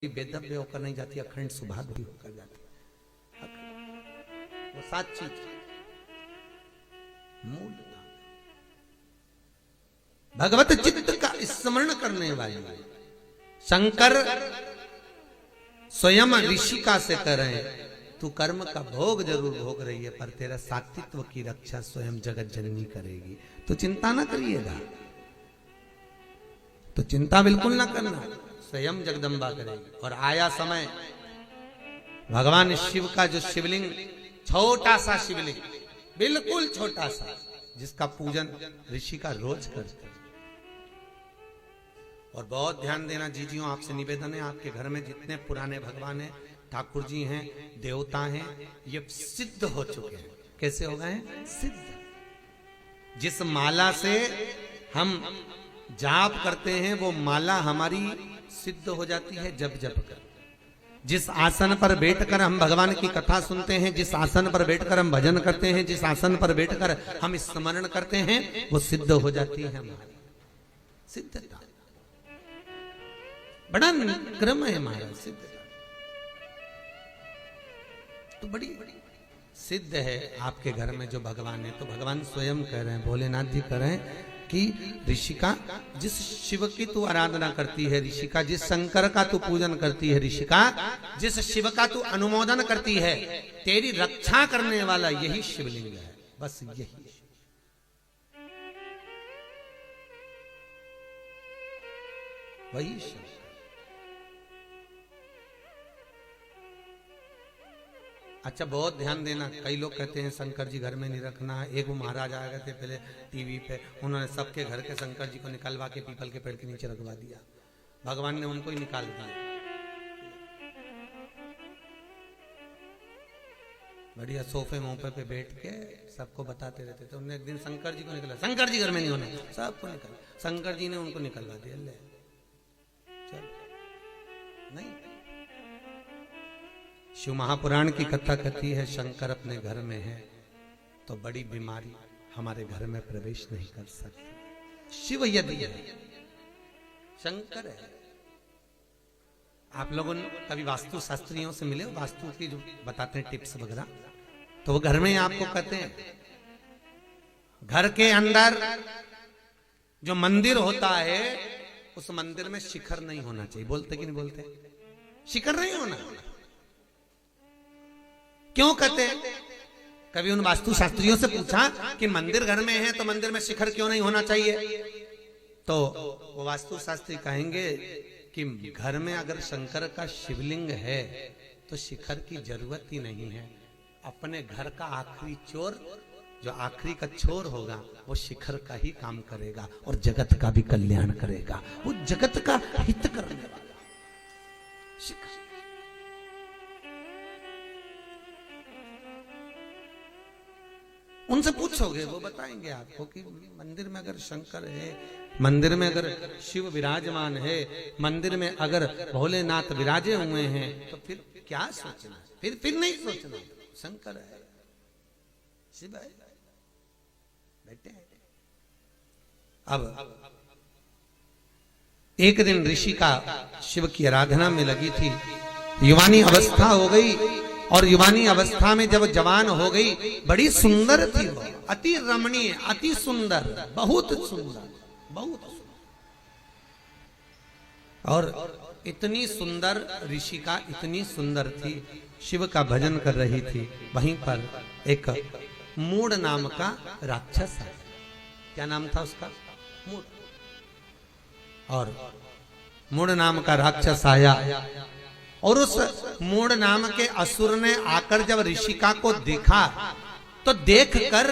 बेदव्य होकर नहीं जाती, अखंड सुभाग्य होकर जाती। वो सात चीज मूल भगवत चित्त का स्मरण करने वाली शंकर स्वयं ऋषिका से करें, तू कर्म का भोग जरूर भोग रही है पर तेरा सात्वित्व की रक्षा स्वयं जगत जननी करेगी। तो चिंता ना करिएगा, तो चिंता बिल्कुल ना करना, स्वयं जगदम्बा करेगी। और आया समय भगवान शिव का जो शिवलिंग, छोटा सा शिवलिंग, बिल्कुल छोटा सा, जिसका पूजन ऋषि का रोज करते। और बहुत ध्यान देना जीजियों, आपसे निवेदन है, आपके घर में जितने पुराने भगवान हैं, ठाकुर जी हैं, देवता हैं, ये सिद्ध हो चुके हैं। कैसे हो गए हैं? सिद्ध। जिस माला से हम जाप करते हैं वो माला हमारी सिद्ध हो जाती है जब जप कर। जिस आसन पर बैठकर हम भगवान की कथा सुनते हैं, जिस आसन पर बैठकर हम भजन करते हैं, जिस आसन पर बैठकर हम स्मरण करते हैं, वो सिद्ध हो जाती है हमारी सिद्धता। बड़ा क्रम है हमारा सिद्धता, तो बड़ी सिद्ध है आपके घर में जो भगवान है। तो भगवान स्वयं कह रहे हैं, भोलेनाथ जी कह रहे हैं कि ऋषिका, जिस शिव की तू आराधना करती है ऋषिका, जिस शंकर का तू पूजन करती है ऋषिका, जिस शिव का तू अनुमोदन करती है, तेरी रक्षा करने वाला यही शिवलिंग है, बस यही। वही शिव। अच्छा, बहुत ध्यान देना, कई लोग कहते हैं शंकर जी घर में नहीं रखना। एक वो महाराज आ गए थे पहले टीवी पे, उन्होंने सबके घर के शंकर जी को निकलवा के पीपल के पेड़ के नीचे रखवा दिया। भगवान ने उनको ही निकाल दिया। बढ़िया सोफे मोफे पे बैठ के सबको बताते रहते थे। उन्होंने एक दिन शंकर जी को निकला, शंकर जी घर में नहीं होना, सबको निकल, शंकर जी ने उनको निकलवा दिया। ले चल, नहीं, शिव महापुराण की कथा कहती है शंकर अपने घर में है तो बड़ी बीमारी हमारे घर में प्रवेश नहीं कर सकती। शिव यदि है, शंकर है। आप लोगों ने कभी वास्तु शास्त्रियों से मिले, वास्तु की जो बताते हैं टिप्स वगैरह, तो वो घर में ही आपको कहते हैं घर के अंदर जो मंदिर होता है उस मंदिर में शिखर नहीं होना चाहिए। बोलते कि नहीं बोलते? शिखर नहीं होना। क्यों कहते हैं? कभी उन वास्तु शास्त्रियों से पूछा कि मंदिर घर में है तो मंदिर में शिखर क्यों नहीं होना चाहिए? तो वो वास्तु शास्त्री कहेंगे कि घर में अगर शंकर का शिवलिंग है तो शिखर की जरूरत ही नहीं है। अपने घर का आखिरी चोर, जो आखिरी का चोर होगा, वो शिखर का ही काम करेगा और जगत का भी कल्याण करेगा। वो जगत का हित करने वाला शिखर। उनसे पूछोगे वो बताएंगे आपको कि मंदिर में अगर शंकर है, मंदिर में अगर शिव विराजमान है, मंदिर में अगर भोलेनाथ विराजे हुए हैं, तो फिर क्या सोचना? फिर नहीं सोचना, शंकर है, शिव है, बैठे हैं। अब एक दिन ऋषि का शिव की आराधना में लगी थी, युवानी अवस्था हो गई, और युवानी अवस्था में जब जवान हो गई, बड़ी सुंदर थी वो, अति रमणीय, अति सुंदर, बहुत सुंदर, बहुत सुंदर। और इतनी सुंदर ऋषिका, इतनी सुंदर थी, शिव का भजन कर रही थी। वहीं पर एक मूड नाम का राक्षस है। क्या नाम था उसका? मूड। और मूड नाम का राक्षस आया और उस मूड नाम के असुर ने आकर जब ऋषिका को देखा तो देखकर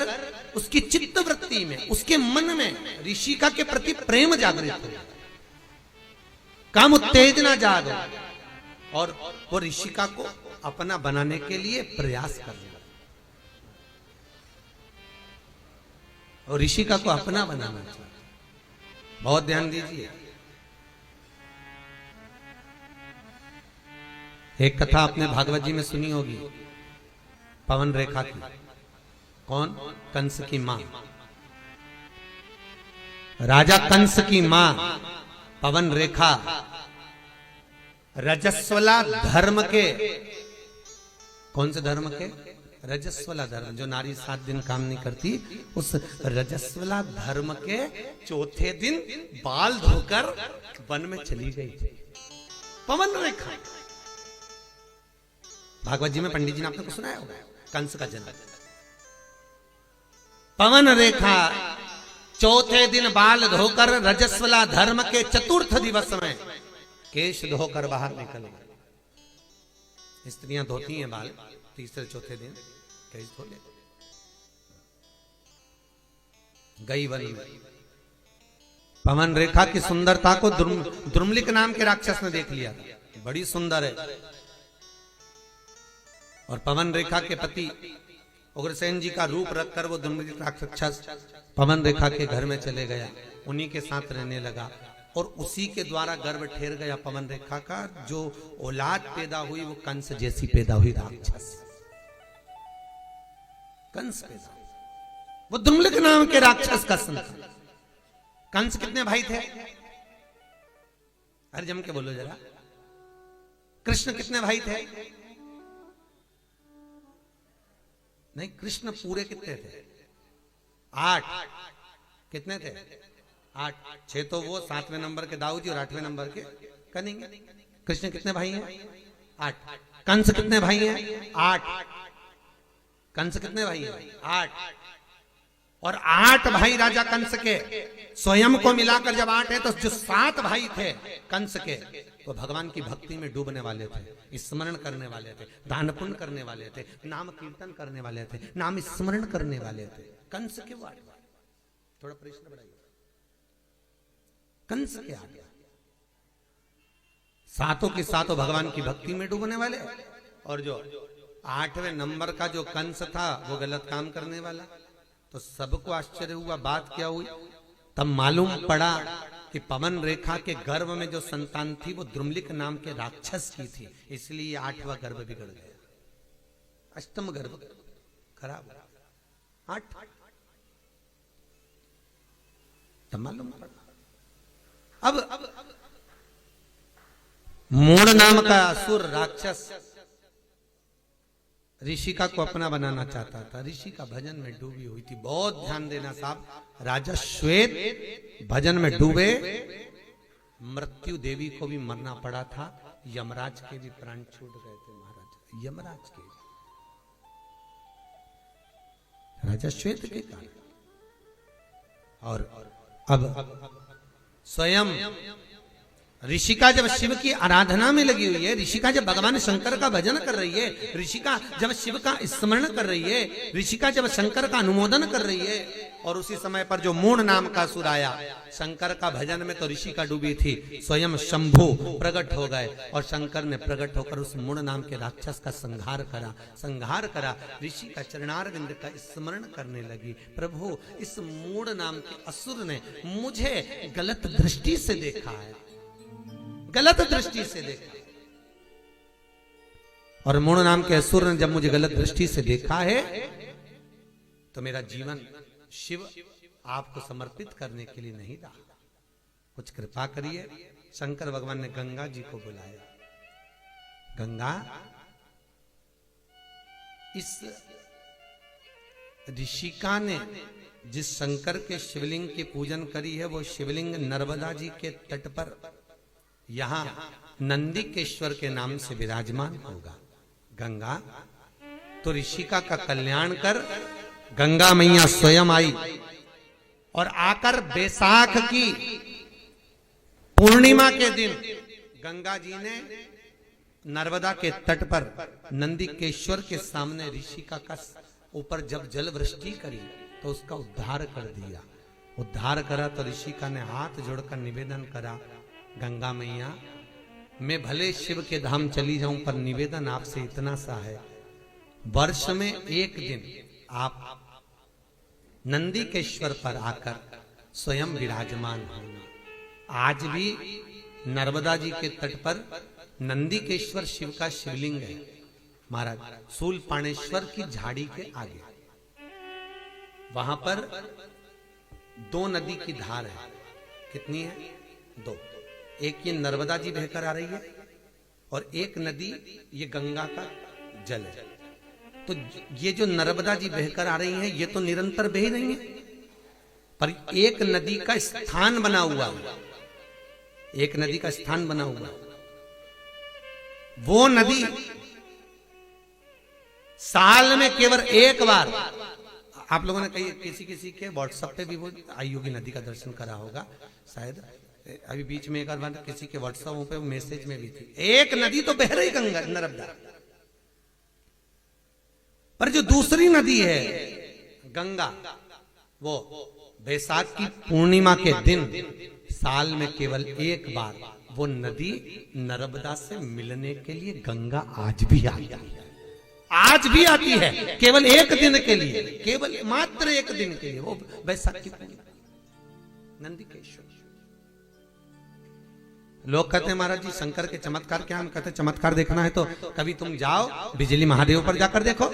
उसकी चित्त वृत्ति में, उसके मन में ऋषिका के प्रति प्रेम जागृत हुआ, काम उत्तेजना जाग, और वो ऋषिका को अपना बनाने के लिए प्रयास कर रहा, और ऋषिका को अपना बनाना चाहिए। बहुत ध्यान दीजिए, एक कथा आपने भागवत जी में सुनी होगी, पवन रेखा की। कौन? कंस की मां, राजा कंस की मां पवन रेखा रजस्वला धर्म के, कौन से धर्म के? रजस्वला धर्म, जो नारी 7 दिन काम नहीं करती, उस रजस्वला धर्म के चौथे दिन बाल धोकर वन में चली गई पवन रेखा। भागवत जी में पंडित जी ने आपने को सुनाया होगा, कंस का जन्म। पवन रेखा चौथे दिन बाल धोकर रजस्वला धर्म के चतुर्थ दिवस में केश धोकर बाहर निकल गए। स्त्रियां धोती हैं बाल तीसरे चौथे दिन, केश धो ले गई वन में। पवन रेखा की सुंदरता को द्रुमलिक नाम के राक्षस ने देख लिया, बड़ी सुंदर है। और पवन रेखा के पति उग्रसेन जी का रूप रखकर वो द्रुमलिक राक्षस पवन रेखा के घर में चले गया, उन्हीं के साथ रहने लगा और उसी के द्वारा गर्भ ठेर गया पवन रेखा का। जो औलाद पैदा हुई वो कंस जैसी पैदा हुई, राक्षस कंस पैदा, वो द्रुमलिक नाम के राक्षस का संतान। कंस कितने भाई थे? अरे जम के बोलो जरा। कृष्ण कितने भाई थे? नहीं, कृष्ण पूरे कितने थे? 8। कितने थे? 8। 6 तो वो, 7वें नंबर के दाऊद जी और 8वें नंबर के कनिंग। कृष्ण कितने भाई हैं? 8। कंस कितने भाई हैं? 8। कंस कितने भाई हैं? 8। और 8 भाई राजा कंस के स्वयं को मिलाकर जब 8 है, तो जो 7 भाई थे कंस के, वो भगवान की भक्ति में डूबने वाले थे, स्मरण करने वाले थे, दान पुण्य करने वाले थे, नाम कीर्तन करने वाले थे, नाम स्मरण करने वाले थे। कंस के 8 भाई, थोड़ा प्रश्न बढ़ाइए, कंस के 8 सातों के सातों भगवान की भक्ति में डूबने वाले। और जो 8वें नंबर का जो कंस था वो गलत काम करने वाला। तो सबको आश्चर्य हुआ, बात क्या हुई? तब मालूम पड़ा कि पवन रेखा के गर्भ में जो संतान थी वो द्रुमलिक नाम के राक्षस की थी, इसलिए 8वां गर्भ बिगड़ गया, अष्टम गर्भ खराब। 8 तब मालूम पड़ा। अब मूड नाम का असुर राक्षस ऋषिका को अपना बनाना चाहता था, ऋषि का भजन में डूबी हुई थी। बहुत ध्यान देना साहब, राजा श्वेत भजन में डूबे, मृत्यु देवी को भी मरना पड़ा था, यमराज के भी प्राण छूट गए थे महाराज, यमराज के, राजा श्वेत के कारण। और अब स्वयं ऋषिका जब शिव की आराधना में लगी हुई है, ऋषिका जब भगवान शंकर का भजन कर रही है, ऋषिका जब शिव का स्मरण कर रही है, ऋषिका जब शंकर का अनुमोदन कर रही है, और उसी समय पर जो मूढ़ नाम का असुर आया शंकर का भजन में, तो ऋषिका डूबी थी, स्वयं शंभु प्रकट हो गए और शंकर ने प्रकट होकर उस मूढ़ नाम के राक्षस का संहार करा। ऋषि का चरणारविंद का स्मरण करने लगी, प्रभु इस मूढ़ नाम के असुर ने मुझे गलत दृष्टि से देखा है, गलत दृष्टि से देखा। और मूढ़ नाम के असुर ने जब मुझे गलत दृष्टि से देखा है, तो मेरा जीवन शिव आपको समर्पित करने के लिए नहीं रहा, कुछ कृपा करिए। शंकर भगवान ने गंगा जी को बुलाया, गंगा इस ऋषिका ने जिस शंकर के शिवलिंग की पूजन करी है, वो शिवलिंग नर्मदा जी के तट पर यहां नंदिकेश्वर के नाम से विराजमान होगा। गंगा तो ऋषिका का कल्याण कर, गंगा मैया स्वयं आई और आकर बैसाख की पूर्णिमा के दिन गंगा जी ने नर्मदा के तट पर नंदिकेश्वर के सामने ऋषिका का ऊपर जब जल वृष्टि करी तो उसका उद्धार कर दिया। उद्धार करा तो ऋषिका ने हाथ जोड़कर निवेदन करा, गंगा मैया मैं भले शिव के धाम चली जाऊं, पर निवेदन आपसे इतना सा है, वर्ष में एक दिन आप नंदिकेश्वर पर आकर स्वयं विराजमान होना। आज भी नर्मदा जी के तट पर नंदिकेश्वर शिव का शिवलिंग है महाराज, शूलपाणेश्वर की झाड़ी के आगे। वहां पर 2 नदी की धार है, कितनी है? 2। एक ये नर्मदा जी बहकर आ रही है और एक नदी ये गंगा का जल है। तो ये जो नर्मदा जी बहकर आ रही हैं ये तो निरंतर बह रही हैं, पर एक नदी का स्थान बना हुआ है, एक नदी का स्थान बना हुआ है। वो नदी साल में केवल एक बार, आप लोगों ने कहीं किसी के व्हाट्सएप पे भी वो आई होगी, नदी का दर्शन करा होगा शायद, अभी बीच में एक बार किसी के व्हाट्सएप पे मैसेज में भी थी। एक नदी तो बह रही गंगा नर्मदा, पर जो दूसरी नदी है गंगा, वो बैसाख की पूर्णिमा के दिन साल में केवल एक बार वो नदी नर्मदा से मिलने के लिए गंगा आज भी आई है, आज भी आती है, केवल एक दिन के लिए, केवल मात्र एक दिन के लिए, वो बैसाख की पूर्णिमा नंदिकेश्वर। लोग कहते हैं महाराज जी शंकर के चमत्कार क्या? हम कहते हैं चमत्कार देखना है तो कभी तुम जाओ बिजली महादेव पर जाकर देखो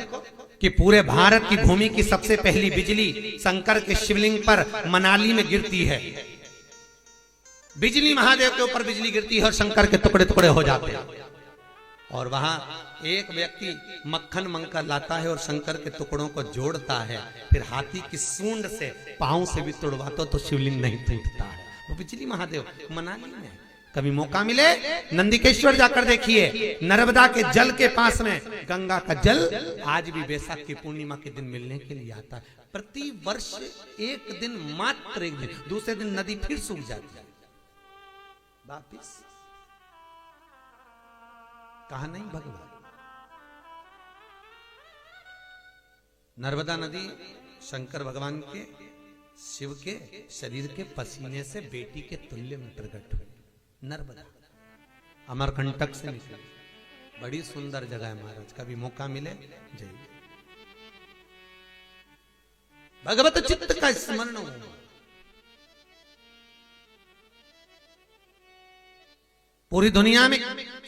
कि पूरे भारत की भूमि की सबसे पहली बिजली शंकर के शिवलिंग पर मनाली में गिरती है। बिजली महादेव के ऊपर बिजली गिरती है और शंकर के टुकड़े टुकड़े हो जाते हैं, और वहां एक व्यक्ति मक्खन मंकर लाता है और शंकर के टुकड़ों को जोड़ता है, फिर हाथी की सूंड से पांव से भी तोड़वाता तो शिवलिंग नहीं टूटता है। वो बिजली महादेव मनाली में। कभी मौका मिले नंदिकेश्वर जाकर देखिए, नर्मदा के जल के पास में गंगा का जल आज भी बैसाख की पूर्णिमा के दिन मिलने के लिए आता है। प्रति वर्ष एक दिन, मात्र एक दिन, दूसरे दिन नदी फिर सूख जाती है वापिस। कहा नहीं भगवान? नर्मदा नदी शंकर भगवान के, शिव के शरीर के पसीने से बेटी के तुल्य में प्रकट हुई। नर्मदा अमरकंटक से निकली, बड़ी सुंदर जगह है महाराज, कभी मौका मिले जाइए। भगवत चित्त का स्मरण हो। पूरी दुनिया में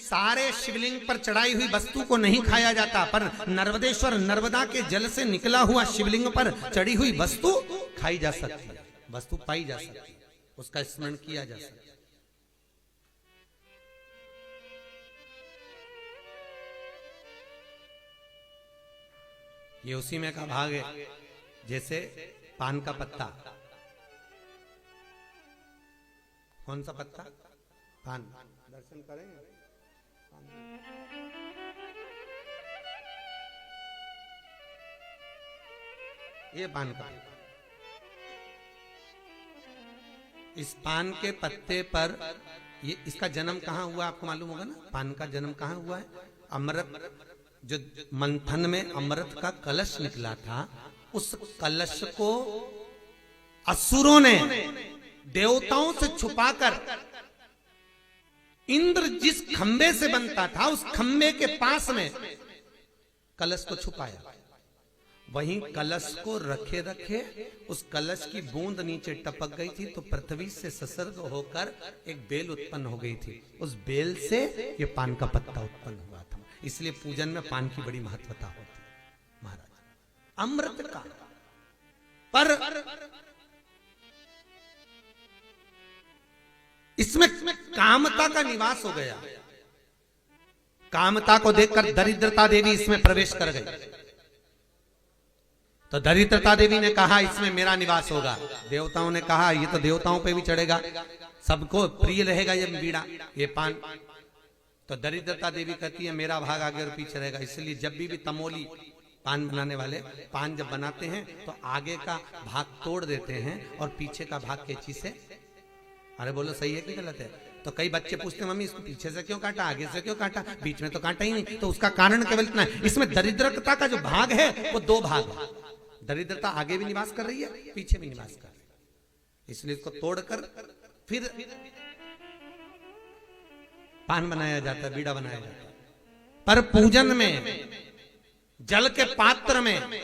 सारे शिवलिंग पर चढ़ाई हुई वस्तु को नहीं खाया जाता, पर नर्मदेश्वर नर्मदा के जल से निकला हुआ शिवलिंग पर चढ़ी हुई वस्तु खाई जा सकती है, वस्तु पाई जा सकती है, उसका स्मरण किया जा सकता है। ये उसी में का भाग है, जैसे पान का पत्ता, कौन सा पत्ता? पान। दर्शन करेंगे ये पान का, इस पान के पत्ते पर ये, इसका जन्म कहाँ हुआ आपको मालूम होगा ना? पान का जन्म कहाँ हुआ है? अमृत, जो मंथन में अमृत का कलश निकला था, उस कलश को असुरों ने देवताओं से छुपाकर, इंद्र जिस खंबे से बनता था उस खंबे के पास में कलश को छुपाया। वहीं कलश को रखे रखे उस कलश की बूंद नीचे टपक गई थी, तो पृथ्वी से संसर्ग होकर एक बेल उत्पन्न हो गई थी, उस बेल से ये पान का पत्ता उत्पन्न हुआ था। इसलिए पूजन में पान की बड़ी महत्वता होती है महाराज, अमृत का। पर इसमें कामता का निवास हो गया, कामता को देखकर दरिद्रता देवी इसमें प्रवेश कर गई। तो दरिद्रता देवी ने कहा इसमें मेरा निवास होगा। देवताओं ने कहा ये तो देवताओं पे भी चढ़ेगा, सबको प्रिय रहेगा ये बीड़ा, ये पान। तो दरिद्रता देवी कहती है मेरा भाग आगे और पीछे रहेगा। इसलिए जब भी तमोली पान बनाने वाले पान जब बनाते हैं तो आगे का भाग तोड़ देते हैं और पीछे का भाग कैंची से, अरे बोलो सही है कि गलत है? तो कई बच्चे पूछते हैं मम्मी इसको पीछे से क्यों काटा, आगे से क्यों काटा, बीच में तो काटा ही नहीं। तो उसका कारण केवल इतना है, इसमें दरिद्रता का जो भाग है वो दो भाग है। दरिद्रता आगे भी निवास कर रही है, पीछे भी निवास कर रही है, इसलिए इसको तोड़कर फिर पान बनाया जाता है, बीड़ा बनाया जाता है। पर पूजन में जल के पात्र में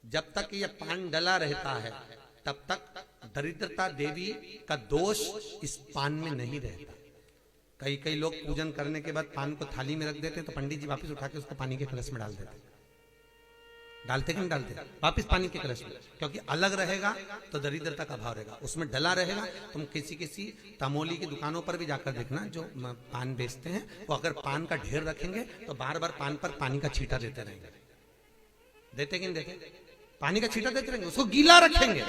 जब तक यह पान डला रहता है तब तक दरिद्रता देवी का दोष इस पान में नहीं रहता। कई लोग पूजन करने के बाद पान को थाली में रख देते हैं, तो पंडित जी वापस उठा के उसको पानी के कलश में डाल देते हैं। डालते कि नहीं डालते? वापिस पानी के कलश में, क्योंकि अलग रहेगा तो दरिद्रता का भाव रहेगा, उसमें डला रहेगा। तुम किसी किसी तमोली की दुकानों पर भी जाकर देखना, जो पान बेचते हैं वो अगर पान का ढेर रखेंगे तो बार बार पान पर पानी का छींटा देते रहेंगे। देते कि नहीं देते? पानी का छींटा देते रहेंगे, उसको गीला रखेंगे।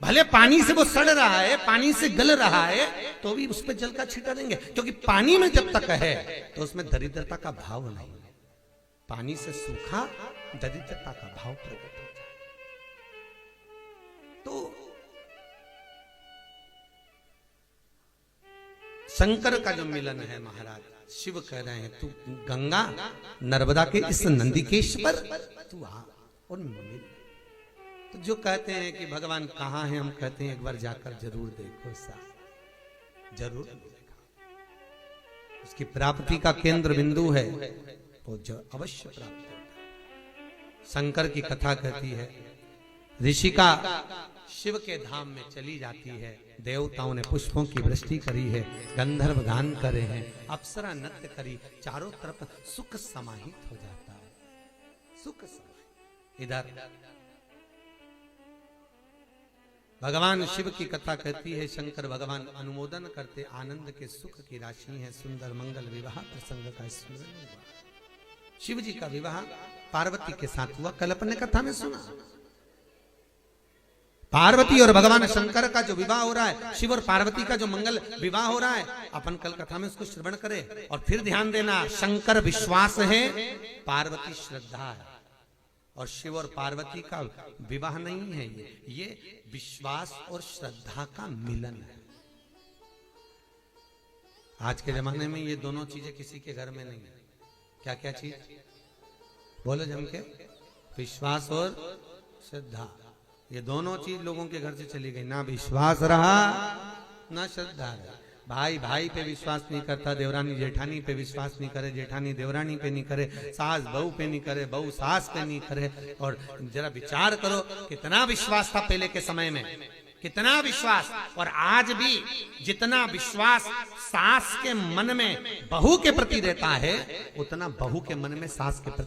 भले पानी से वो सड़ रहा है, पानी से गल रहा है, तो भी उस पर जल का छींटा देंगे, क्योंकि पानी में जब तक है तो उसमें दरिद्रता का भाव नहीं है। पानी से सूखा दरिद्रता का भाव प्रकट हो जाए। तो शंकर का जो मिलन है महाराज, शिव कह रहे हैं तू गंगा नर्मदा के इस नंदिकेश पर तू आ और मिल। तो जो कहते हैं कि भगवान कहाँ है, हम कहते हैं एक बार जाकर जरूर देखो साहब, जरूर देखा। उसकी प्राप्ति का केंद्र बिंदु है वो जो अवश्य प्राप्त होता है। शंकर की कथा कहती है, ऋषिका शिव के धाम में चली जाती है, देवताओं ने पुष्पों की वृष्टि करी है, गंधर्व गान करे हैं, अप्सरा नृत्य करी, चारों तरफ सुख समाहित हो जाता है, सुख समाहित। इधर भगवान शिव की कथा कहती है, शंकर भगवान अनुमोदन करते, आनंद के सुख की राशि है, सुंदर मंगल विवाह प्रसंग का स्मरण हुआ। शिव जी का विवाह पार्वती के साथ हुआ, कल अपने कथा में सुना। पार्वती और भगवान शंकर का जो विवाह हो रहा है, शिव और पार्वती का जो मंगल विवाह हो रहा है, अपन कल कथा में उसको श्रवण करें। और फिर ध्यान देना, शंकर विश्वास है, पार्वती श्रद्धा है, और शिव और पार्वती का विवाह नहीं है, ये विश्वास और श्रद्धा का मिलन है। आज के जमाने में ये दोनों चीजें किसी के घर में नहीं है। क्या क्या चीज बोलो जम के? विश्वास और श्रद्धा, ये दोनों चीज लोगों के घर से चली गई। ना विश्वास रहा ना श्रद्धा रहा। भाई भाई पे विश्वास नहीं करता, देवरानी जेठानी पे विश्वास नहीं करे, जेठानी देवरानी पे नहीं करे, सास बहू पे नहीं करे, बहू सास पे नहीं करे। और जरा विचार करो, कितना विश्वास था पहले के समय में, कितना विश्वास। और आज भी जितना विश्वास सास के मन में बहू के प्रति रहता है, उतना बहू के मन में सास के प्रति